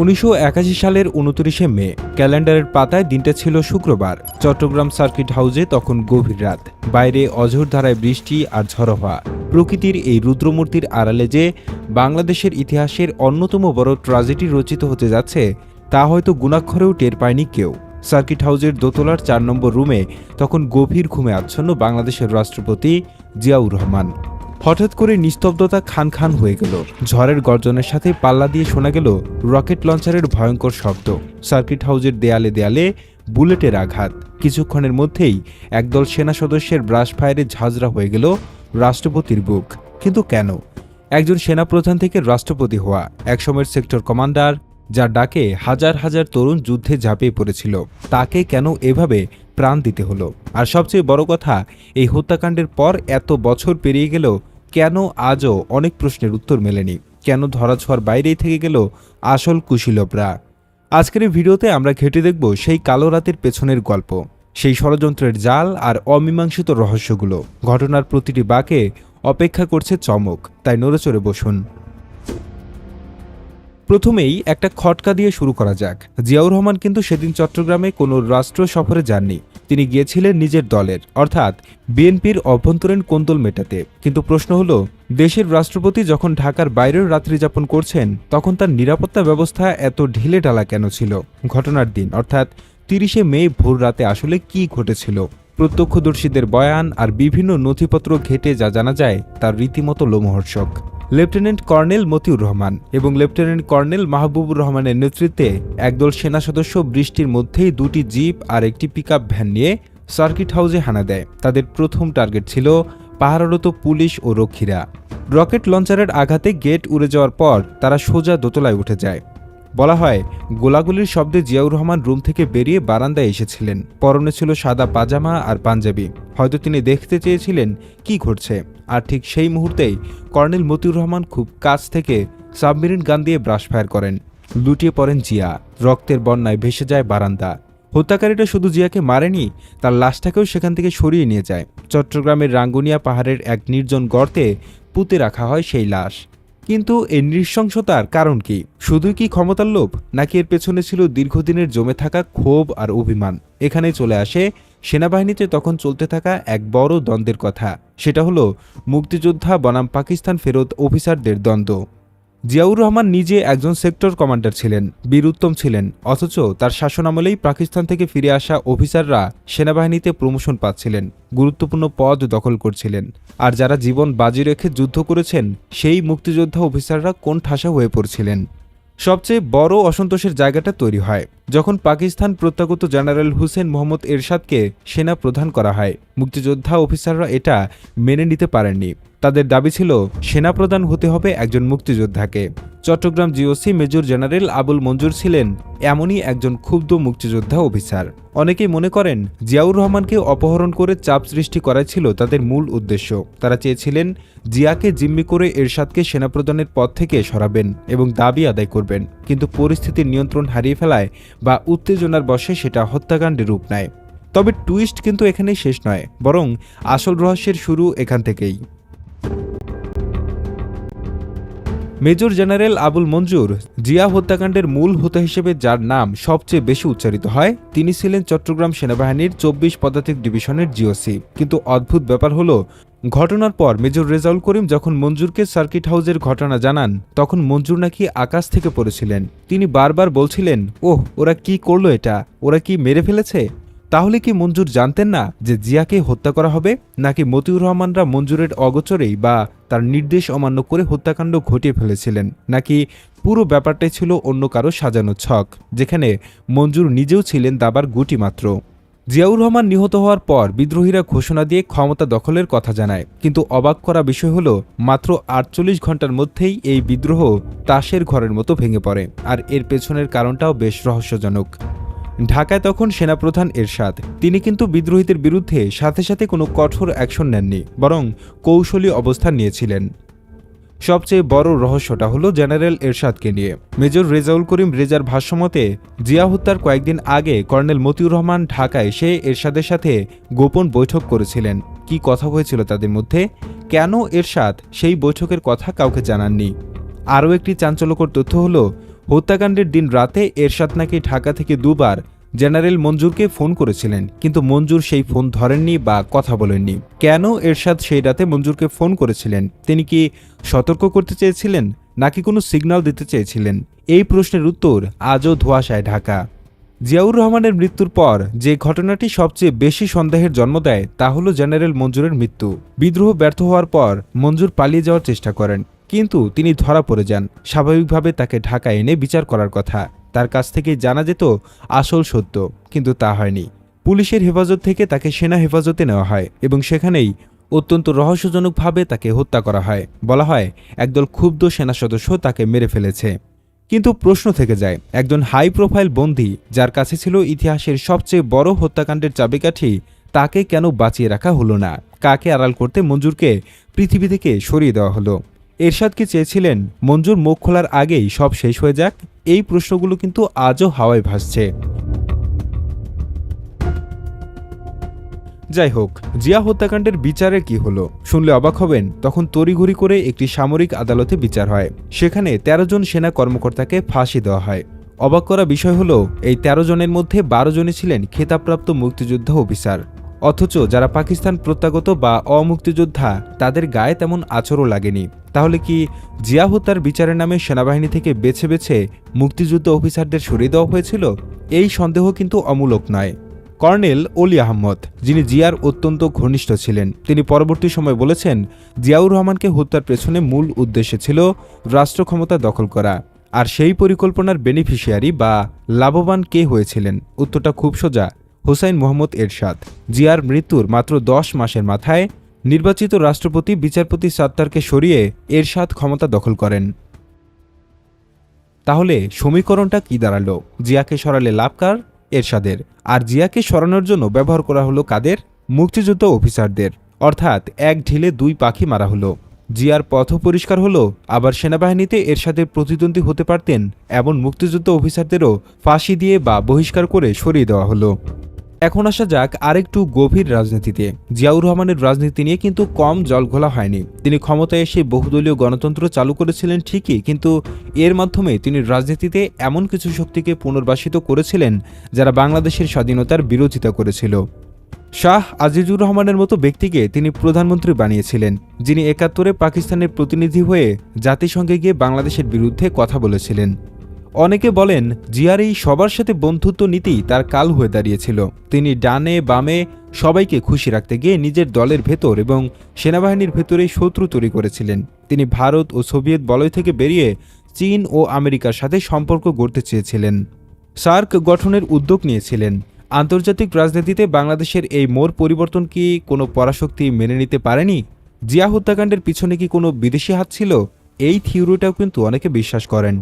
1981 সালের 29 মে ক্যালেন্ডারের পাতায় দিনটা ছিল শুক্রবার। চট্টগ্রাম সার্কিট হাউসে তখন গভীর রাত, বাইরে অঝোর ধারায় বৃষ্টি আর ঝড়ো হওয়া। প্রকৃতির এই রুদ্রমূর্তির আড়ালে যে বাংলাদেশের ইতিহাসের অন্যতম বড় ট্র্যাজেডি রচিত হতে যাচ্ছে তা হয়তো গুণাক্ষরেও টের পায়নি কেউ। সার্কিট হাউসের দোতলার 4 নম্বর রুমে তখন গভীর ঘুমে আচ্ছন্ন বাংলাদেশের রাষ্ট্রপতি জিয়াউর রহমান। হঠাৎ করে নিস্তব্ধতা খান খান হয়ে গেল। ঝড়ের গর্জনের সাথে পাল্লা দিয়ে শোনা গেল রকেট লঞ্চারের ভয়ঙ্কর শব্দ। সার্কিট হাউসের দেয়ালে দেয়ালে বুলেটের আঘাত। কিছুক্ষণের মধ্যেই একদল সেনা সদস্যের ব্রাশ ফায়ারে ঝাঁঝরা হয়ে গেল রাষ্ট্রপতির বুক। কিন্তু কেন? একজন সেনাপ্রধান থেকে রাষ্ট্রপতি হওয়া, একসময়ের সেক্টর কমান্ডার, যার ডাকে হাজার হাজার তরুণ যুদ্ধে ঝাঁপিয়ে পড়েছিল, তাকে কেন এভাবে প্রাণ দিতে হলো? আর সবচেয়ে বড় কথা, এই হত্যাকাণ্ডের পর এত বছর পেরিয়ে গেল, কেন আজও অনেক প্রশ্নের উত্তর মেলেনি? কেন ধরাছোঁয়ার বাইরেই থেকে গেল আসল কুশীলবরা? আজকের এই ভিডিওতে আমরা ঘেঁটে দেখব সেই কালো রাতের পেছনের গল্প, সেই ষড়যন্ত্রের জাল আর অমীমাংসিত রহস্যগুলো। ঘটনার প্রতিটি বাঁকে অপেক্ষা করছে চমক, তাই নড়েচড়ে বসুন। প্রথমেই একটা খটকা দিয়ে শুরু করা যাক। জিয়াউর রহমান কিন্তু সেদিন চট্টগ্রামে কোনো রাষ্ট্র সফরে যাননি। তিনি গিয়েছিলেন নিজের দলের অর্থাৎ বিএনপির অভ্যন্তরীণ কোন্দল মেটাতে। কিন্তু প্রশ্ন হলো, দেশের রাষ্ট্রপতি যখন ঢাকার বাইরেও রাত্রি যাপন করছেন, তখন তার নিরাপত্তা ব্যবস্থা এত ঢিলে ঢালা কেন ছিল? ঘটনার দিন অর্থাৎ 30 মে ভোর রাতে আসলে কি ঘটেছিল? প্রত্যক্ষদর্শীদের বয়ান আর বিভিন্ন নথিপত্র ঘেঁটে যা জানা যায় তার রীতিমতো লোমহর্ষক। লেফটেন্যান্ট কর্নেল মতিউর রহমান এবং লেফটেন্যান্ট কর্নেল মাহবুবুর রহমানের নেতৃত্বে একদল সেনা সদস্য বৃষ্টির মধ্যেই 2টি জিপ আর একটি পিকআপ ভ্যান নিয়ে সার্কিট হাউসে হানা দেয়। তাদের প্রথম টার্গেট ছিল পাহারারত পুলিশ ও রক্ষীরা। রকেট লঞ্চারের আঘাতে গেট উড়ে যাওয়ার পর তারা সোজা দোতলায় উঠে যায়। বলা হয়, গোলাগুলির শব্দে জিয়াউর রহমান রুম থেকে বেরিয়ে বারান্দায় এসেছিলেন। পরনে ছিল সাদা পাজামা আর পাঞ্জাবি। হয়তো তিনি দেখতে চেয়েছিলেন কি ঘটছে। আর ঠিক সেই মুহূর্তেই কর্নেল মতিউর রহমান খুব কাছ থেকে সাবমেরিন গান দিয়ে ব্রাশ ফায়ার করেন। লুটিয়ে পড়েন জিয়া। রক্তের বন্যায় ভেসে যায় বারান্দা। হত্যাকারীরা শুধু জিয়াকে মারেনি, তার লাশটাকেও সেখান থেকে সরিয়ে নিয়ে যায়। চট্টগ্রামের রাঙ্গুনিয়া পাহাড়ের এক নির্জন গর্তে পুঁতে রাখা হয় সেই লাশ। কিন্তু এই নৃশংসতার কারণ কি? শুধুই কি ক্ষমতার লোভ, নাকি এর পেছনে ছিল দীর্ঘদিনের জমে থাকা ক্ষোভ আর অভিমান? এখানেই চলে আসে সেনাবাহিনীতে তখন চলতে থাকা এক বড় দ্বন্দ্বের কথা। সেটা হলো মুক্তিযোদ্ধা বনাম পাকিস্তান ফেরত অফিসারদের দ্বন্দ্ব। জিয়াউর রহমান নিজে একজন সেক্টর কমান্ডার ছিলেন, বীরুত্তম ছিলেন, অথচ তার শাসনামলেই পাকিস্তান থেকে ফিরে আসা অফিসাররা সেনাবাহিনীতে প্রমোশন পাচ্ছিলেন, গুরুত্বপূর্ণ পদ দখল করছিলেন। আর যারা জীবন বাজি রেখে যুদ্ধ করেছেন, সেই মুক্তিযোদ্ধা অফিসাররা কোন ঠাসা হয়ে পড়ছিলেন। সবচেয়ে বড় অসন্তোষের জায়গাটা তৈরি হয় যখন পাকিস্তান প্রত্যাগত জেনারেল হুসেন মোহাম্মদ এরশাদকে সেনা প্রধান করা হয়। মুক্তিযোদ্ধা অফিসাররা এটা মেনে নিতে পারেননি। তাদের দাবি ছিল সেনাপ্রধান হতে হবে একজন মুক্তিযোদ্ধাকে। Chattogram GOC major general Abul Manzur ছিলেন এমনই একজন ক্ষুব্ধ মুক্তিযোদ্ধা অফিসার। অনেকেই মনে করেন জিয়াউর রহমানকে অপহরণ করে চাপ সৃষ্টি করাই ছিল তাদের মূল উদ্দেশ্য। তারা চেয়েছিলেন জিয়াকে জিম্মি করে এরশাদকে সেনাপ্রধানের পদ থেকে সরাবেন এবং দাবি আদায় করবেন। কিন্তু পরিস্থিতির নিয়ন্ত্রণ হারিয়ে ফেলায় বা উত্তেজনার বশে সেটা হত্যাকাণ্ডের রূপ নেয়। তবে টুইস্ট কিন্তু এখানেই শেষ নয়, বরং আসল রহস্যের শুরু এখান থেকেই। মেজর জেনারেল আবুল মঞ্জুর, জিয়া হত্যাকাণ্ডের মূল হোতা হিসেবে যার নাম সবচেয়ে বেশি উচ্চারিত হয়, তিনি ছিলেন চট্টগ্রাম সেনাবাহিনীর 24 পদাতিক ডিভিশনের জিওসি। কিন্তু অদ্ভুত ব্যাপার হলো, ঘটনার পর মেজর রেজাউল করিম যখন মঞ্জুরকে সার্কিট হাউসের ঘটনা জানান, তখন মঞ্জুর নাকি আকাশ থেকে পড়েছিলেন। তিনি বারবার বলছিলেন, ওহ, ওরা কি করলো এটা? ওরা কি মেরে ফেলেছে? তাহলে কি মঞ্জুর জানতেন না যে জিয়াকে হত্যা করা হবে, নাকি মতিউর রহমানরা মঞ্জুরের অগোচরেই বা তার নির্দেশ অমান্য করে হত্যাকাণ্ড ঘটিয়ে ফেলেছিলেন, নাকি পুরো ব্যাপারটাই ছিল অন্য কারো সাজানো ছক, যেখানে মঞ্জুর নিজেও ছিলেন দাবার গুটি মাত্র? জিয়াউর রহমান নিহত হওয়ার পর বিদ্রোহীরা ঘোষণা দিয়ে ক্ষমতা দখলের কথা জানায়। কিন্তু অবাক করা বিষয় হলো, মাত্র 48 ঘন্টার মধ্যেই এই বিদ্রোহ তাসের ঘরের মতো ভেঙে পড়ে। আর এর পেছনের কারণটাও বেশ রহস্যজনক। ঢাকায় তখন সেনাপ্রধান এরশাদ। তিনি কিন্তু বিদ্রোহীদের বিরুদ্ধে সাথে সাথে কোনো কঠোর অ্যাকশন নেননি, বরং কৌশলী অবস্থান নিয়েছিলেন। সবচেয়ে বড় রহস্যটা হলো জেনারেল এরশাদকে নিয়ে। মেজর রেজাউল করিম রেজার ভাষ্যমতে, জিয়া হত্যার কয়েকদিন আগে কর্নেল মতিউর রহমান ঢাকায় এসে এরশাদের সাথে গোপন বৈঠক করেছিলেন। কি কথা হয়েছিল তাদের মধ্যে? কেন এরশাদ সেই বৈঠকের কথা কাউকে জানাননি? আরও একটি চাঞ্চল্যকর তথ্য হলো, হত্যাকাণ্ডের দিন রাতে এরশাদ নাকি ঢাকা থেকে দুবার জেনারেল মঞ্জুরকে ফোন করেছিলেন, কিন্তু মঞ্জুর সেই ফোন ধরেননি বা কথা বলেননি। কেন এরশাদ সেই রাতে মঞ্জুরকে ফোন করেছিলেন? তিনি কি সতর্ক করতে চেয়েছিলেন নাকি কোনো সিগন্যাল দিতে চেয়েছিলেন? এই প্রশ্নের উত্তর আজও ধোঁয়াশায় ঢাকা। জিয়াউর রহমানের মৃত্যুর পর যে ঘটনাটি সবচেয়ে বেশি সন্দেহের জন্ম দেয় তা হল জেনারেল মঞ্জুরের মৃত্যু। বিদ্রোহ ব্যর্থ হওয়ার পর মঞ্জুর পালিয়ে যাওয়ার চেষ্টা করেন, কিন্তু তিনি ধরা পড়ে যান। স্বাভাবিকভাবে তাকে ঢাকায় এনে বিচার করার কথা। তার কাছ থেকে জানা যেত আসল সত্য, কিন্তু তা হয়নি। পুলিশের হেফাজত থেকে তাকে সেনা হেফাজতে নেওয়া হয় এবং সেখানেই অত্যন্ত রহস্যজনকভাবে তাকে হত্যা করা হয়। বলা হয় একদল ক্ষুব্ধ সেনা সদস্য তাকে মেরে ফেলেছে। কিন্তু প্রশ্ন থেকে যায়, একজন হাই প্রোফাইল বন্দী যার কাছে ছিল ইতিহাসের সবচেয়ে বড় হত্যাকাণ্ডের চাবিকাঠি, তাকে কেন বাঁচিয়ে রাখা হলো না? কাকে আড়াল করতে মঞ্জুরকে পৃথিবী থেকে সরিয়ে দেওয়া হলো? এরশাদ কি চেয়েছিলেন মঞ্জুর মুখ খোলার আগেই সব শেষ হয়ে যাক? এই প্রশ্নগুলো কিন্তু আজও হাওয়ায় ভাসছে। যাই হোক, জিয়া হত্যাকাণ্ডের বিচারে কি হলো শুনলে অবাক হবেন। তখন তড়িঘড়ি করে একটি সামরিক আদালতে বিচার হয়। সেখানে ১৩ জন সেনা কর্মকর্তাকে ফাঁসি দেওয়া হয়। অবাক করা বিষয় হলো, এই ১৩ জনের মধ্যে ১২ জনই ছিলেন খেতাবপ্রাপ্ত মুক্তিযোদ্ধা অফিসার। অথচ যারা পাকিস্তান প্রত্যাগত বা অমুক্তিযোদ্ধা, তাদের গায়ে তেমন আচরও লাগেনি। তাহলে কি জিয়া হত্যার বিচারের নামে সেনাবাহিনী থেকে বেছে বেছে মুক্তিযুদ্ধ অফিসারদের সরিয়ে দেওয়া হয়েছিল? এই সন্দেহ কিন্তু অমূলক নয়। কর্নেল অলি আহমদ, যিনি জিয়ার অত্যন্ত ঘনিষ্ঠ ছিলেন, তিনি পরবর্তী সময় বলেছেন জিয়াউর রহমানকে হত্যার পেছনে মূল উদ্দেশ্য ছিল রাষ্ট্র ক্ষমতা দখল করা। আর সেই পরিকল্পনার বেনিফিশিয়ারি বা লাভবান কে হয়েছিলেন? উত্তরটা খুব সোজা, হোসাইন মোহাম্মদ এরশাদ। জিয়ার মৃত্যুর মাত্র ১০ মাসের মাথায় নির্বাচিত রাষ্ট্রপতি বিচারপতি সাত্তারকে সরিয়ে এরশাদ ক্ষমতা দখল করেন। তাহলে সমীকরণটা কি দাঁড়ালো? জিয়াকে সরালে লাভ কার? এরশাদের। আর জিয়াকে সরানোর জন্য ব্যবহার করা হলো কাদের? মুক্তিযুদ্ধ অফিসারদের। অর্থাৎ এক ঢিলে দুই পাখি মারা হলো। জিয়ার পথ পরিষ্কার হলো, আবার সেনাবাহিনীতে এরশাদের প্রতিদ্বন্দ্বী হতে পারতেন এমন মুক্তিযুদ্ধ অফিসারদেরও ফাঁসি দিয়ে বা বহিষ্কার করে সরিয়ে দেওয়া হলো। এখন আসা যাক আরেকটু গভীর রাজনীতিতে। জিয়াউর রহমানের রাজনীতি নিয়ে কিন্তু কম জলঘোলা হয়নি। তিনি ক্ষমতায় এসে বহুদলীয় গণতন্ত্র চালু করেছিলেন ঠিকই, কিন্তু এর মাধ্যমে তিনি রাজনীতিতে এমন কিছু শক্তিকে পুনর্বাসিত করেছিলেন যারা বাংলাদেশের স্বাধীনতার বিরোধিতা করেছিল। শাহ আজিজুর রহমানের মতো ব্যক্তিকে তিনি প্রধানমন্ত্রী বানিয়েছিলেন, যিনি ৭১-এ পাকিস্তানের প্রতিনিধি হয়ে জাতিসংঘে গিয়ে বাংলাদেশের বিরুদ্ধে কথা বলেছিলেন। অনেকে বলেন জিয়ার এই সবার সাথে বন্ধুত্ব নীতি তার কাল হয়ে দাঁড়িয়েছিল। তিনি ডানে বামে সবাইকে খুশি রাখতে গিয়ে নিজের দলের ভেতর এবং সেনাবাহিনীর ভেতরে শত্রু তৈরি করেছিলেন। তিনি ভারত ও সোভিয়েত বলয় থেকে বেরিয়ে চীন ও আমেরিকার সাথে সম্পর্ক গড়তে চেয়েছিলেন। সার্ক গঠনের উদ্যোগ নিয়েছিলেন। আন্তর্জাতিক রাজনীতিতে বাংলাদেশের এই মোড় পরিবর্তন কি কোনো পরাশক্তি মেনে নিতে পারেনি? জিয়া হত্যাকাণ্ডের পিছনে কি কোনো বিদেশি হাত ছিল? এই থিওরিটাও কিন্তু অনেকে বিশ্বাস করেন।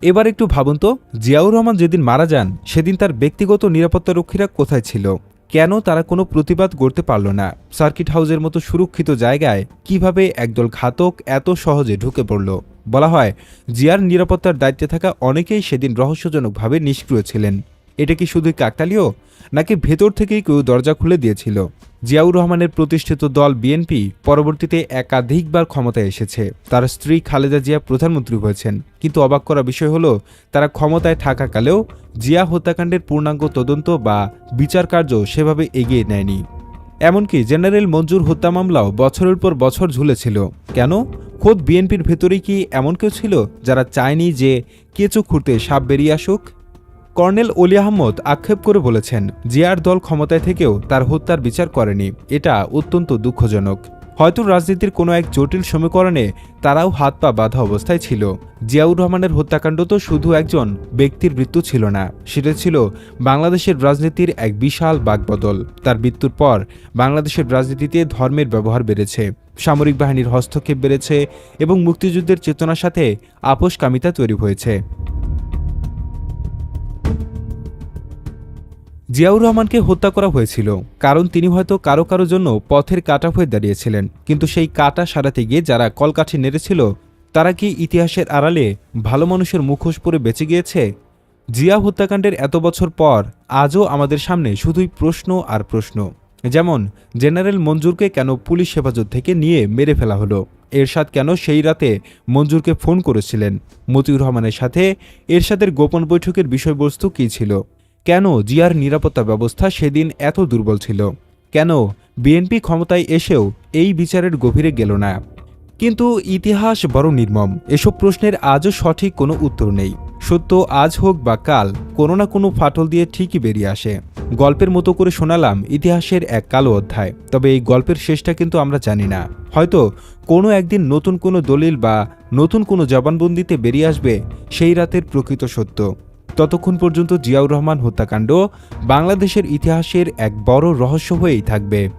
এবার একটু ভাবুন তো, জিয়াউর রহমান যেদিন মারা যান সেদিন তার ব্যক্তিগত নিরাপত্তারক্ষীরা কোথায় ছিল? কেন তারা কোনো প্রতিবাদ করতে পারল না? সার্কিট হাউসের মতো সুরক্ষিত জায়গায় কিভাবে একদল ঘাতক এত সহজে ঢুকে পড়ল? বলা হয় জিয়ার নিরাপত্তার দায়িত্বে থাকা অনেকেই সেদিন রহস্যজনকভাবে নিষ্ক্রিয় ছিলেন। এটা কি শুধুই কাকতালীয়, নাকি ভেতর থেকেই কেউ দরজা খুলে দিয়েছিল? জিয়াউর রহমানের প্রতিষ্ঠিত দল বিএনপি পরবর্তীতে একাধিকবার ক্ষমতায় এসেছে। তার স্ত্রী খালেদা জিয়া প্রধানমন্ত্রী হয়েছেন, কিন্তু অবাক করা বিষয় হলো তারা ক্ষমতায় থাকাকালেও জিয়া হত্যাকাণ্ডের পূর্ণাঙ্গ তদন্ত বা বিচার কার্য সেভাবে এগিয়ে নেয়নি। এমনকি জেনারেল মঞ্জুর হত্যা মামলাও বছরের পর বছর ঝুলেছিল। কেন? খোদ বিএনপির ভেতরেই কি এমন কেউ ছিল যারা চায়নি যে কেঁচো খুঁড়তে সাপ বেরিয়ে আসুক? কর্নেল অলি আহমদ আক্ষেপ করে বলেছেন জিয়ার দল ক্ষমতায় থেকেও তার হত্যার বিচার করেনি। এটা অত্যন্ত দুঃখজনক। হয়তো রাজনীতির কোনো এক জটিল সমীকরণে তারাও হাত পা বাঁধা অবস্থায় ছিল। জিয়াউর রহমানের হত্যাকাণ্ড তো শুধু একজন ব্যক্তির মৃত্যু ছিল না, সেটা ছিল বাংলাদেশের রাজনীতির এক বিশাল বাকবদল। তার মৃত্যুর পর বাংলাদেশের রাজনীতিতে ধর্মের ব্যবহার বেড়েছে, সামরিক বাহিনীর হস্তক্ষেপ বেড়েছে এবং মুক্তিযুদ্ধের চেতনার সাথে আপোষকামিতা তৈরি হয়েছে। জিয়াউর রহমানকে হত্যা করা হয়েছিল কারণ তিনি হয়তো কারো কারো জন্য পথের কাঁটা হয়ে দাঁড়িয়েছিলেন, কিন্তু সেই কাঁটা সারাতে গিয়ে যারা কলকাঠি নেড়েছিল তারা কি ইতিহাসের আড়ালে ভালো মানুষের মুখোশ পরে বেঁচে গিয়েছে? জিয়া হত্যাকাণ্ডের এত বছর পর আজও আমাদের সামনে শুধুই প্রশ্ন আর প্রশ্ন। যেমন জেনারেল মঞ্জুরকে কেন পুলিশ হেফাজত থেকে নিয়ে মেরে ফেলা হলো, এরশাদ কেন সেই রাতে মঞ্জুরকে ফোন করেছিলেন, মতিউর রহমানের সাথে এরশাদের গোপন বৈঠকের বিষয়বস্তু কী ছিল, কেন জিয়ার নিরাপত্তা ব্যবস্থা সেদিন এত দুর্বল ছিল, কেন বিএনপি ক্ষমতায় এসেও এই বিচারের গভীরে গেল না। কিন্তু ইতিহাস বড় নির্মম। এসব প্রশ্নের আজও সঠিক কোনো উত্তর নেই। সত্য আজ হোক বা কাল কোনো না কোনো ফাটল দিয়ে ঠিকই বেরিয়ে আসে। গল্পের মতো করে শোনালাম ইতিহাসের এক কালো অধ্যায়, তবে এই গল্পের শেষটা কিন্তু আমরা জানি না। হয়তো কোনো একদিন নতুন কোনো দলিল বা নতুন কোনো জবানবন্দিতে বেরিয়ে আসবে সেই রাতের প্রকৃত সত্য। ততক্ষণ পর্যন্ত জিয়াউর রহমান হত্যাকাণ্ড বাংলাদেশের ইতিহাসের এক বড় রহস্য হয়েই থাকবে।